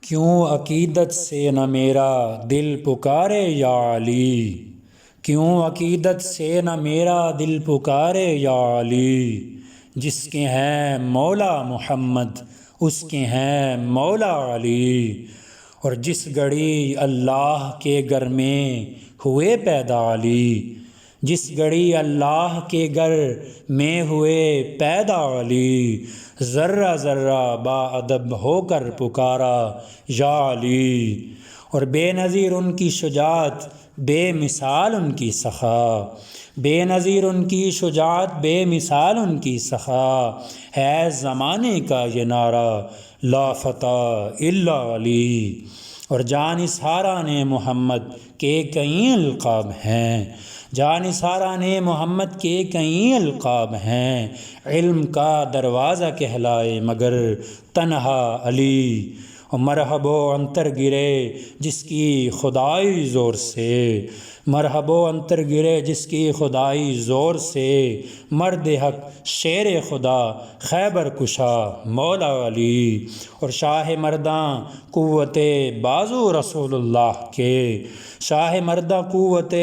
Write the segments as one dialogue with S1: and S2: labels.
S1: کیوں عقیدت سے نہ میرا دل پکارے یا علی، کیوں عقیدت سے نہ میرا دل پکارے یا علی، جس کے ہیں مولا محمد اس کے ہیں مولا علی، اور جس گھڑی اللہ کے گھر میں ہوئے پیدا علی، جس گھڑی اللہ کے گھر میں ہوئے پیدا علی، ذرہ ذرہ با ادب ہو کر پکارا یا علی، اور بے نظیر ان کی شجاعت بے مثال ان کی سخا، بے نظیر ان کی شجاعت بے مثال ان کی سخا، ہے زمانے کا یہ نعرہ لا فتح الا علی، اور جانثاران محمد کے کئی القاب ہیں، جانثاران محمد کے کئی القاب ہیں، علم کا دروازہ کہلائے مگر تنہا علی، اور مرحب و عنتر گرے جس کی خدائی زور سے، مرحب و عنتر گرے جس کی خدائی زور سے، مرد حق شیر خدا خیبر کشا مولا علی، اور شاہ مرداں قوت بازو رسول اللہ کے، شاہ مرداں قوت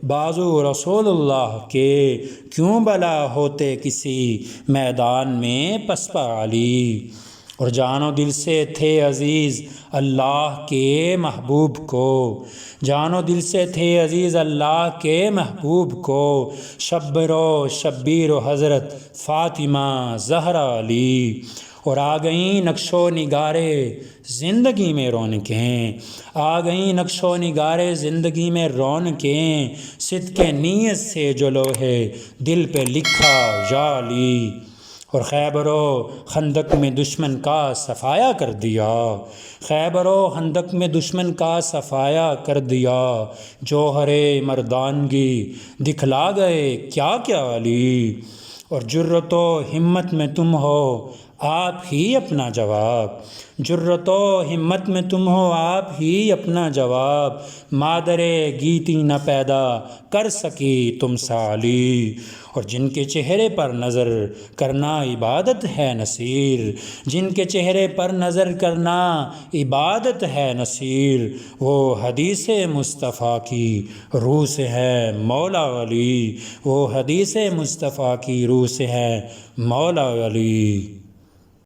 S1: بازو رسول اللہ کے، کیوں بلا ہوتے کسی میدان میں پسپا علی، اور جان و دل سے تھے عزیز اللہ کے محبوب کو، جان و دل سے تھے عزیز اللہ کے محبوب کو، شبر و شبیر و حضرت فاطمہ زہرا علی، اور آ گئیں نقش و نگارے زندگی میں رونقیں، آ گئیں نقش و نگارے زندگی میں رونقیں، صدق نیت سے جو لوحے دل پہ لکھا یا علی، اور خیبر و خندق میں دشمن کا صفایا کر دیا، خیبر و خندق میں دشمن کا صفایا کر دیا، جوہر مردانگی دکھلا گئے کیا کیا علی، اور جرت و ہمت میں تم ہو آپ ہی اپنا جواب، جرت و ہمت میں تم ہو آپ ہی اپنا جواب، مادر گیتی نہ پیدا کر سکی تم سا علی، اور جن کے چہرے پر نظر کرنا عبادت ہے نصیر، جن کے چہرے پر نظر کرنا عبادت ہے نصیر، وہ حدیث مصطفیٰ کی روح سے ہے مولا علی، وہ حدیث مصطفیٰ کی روح سے ہے مولا علی۔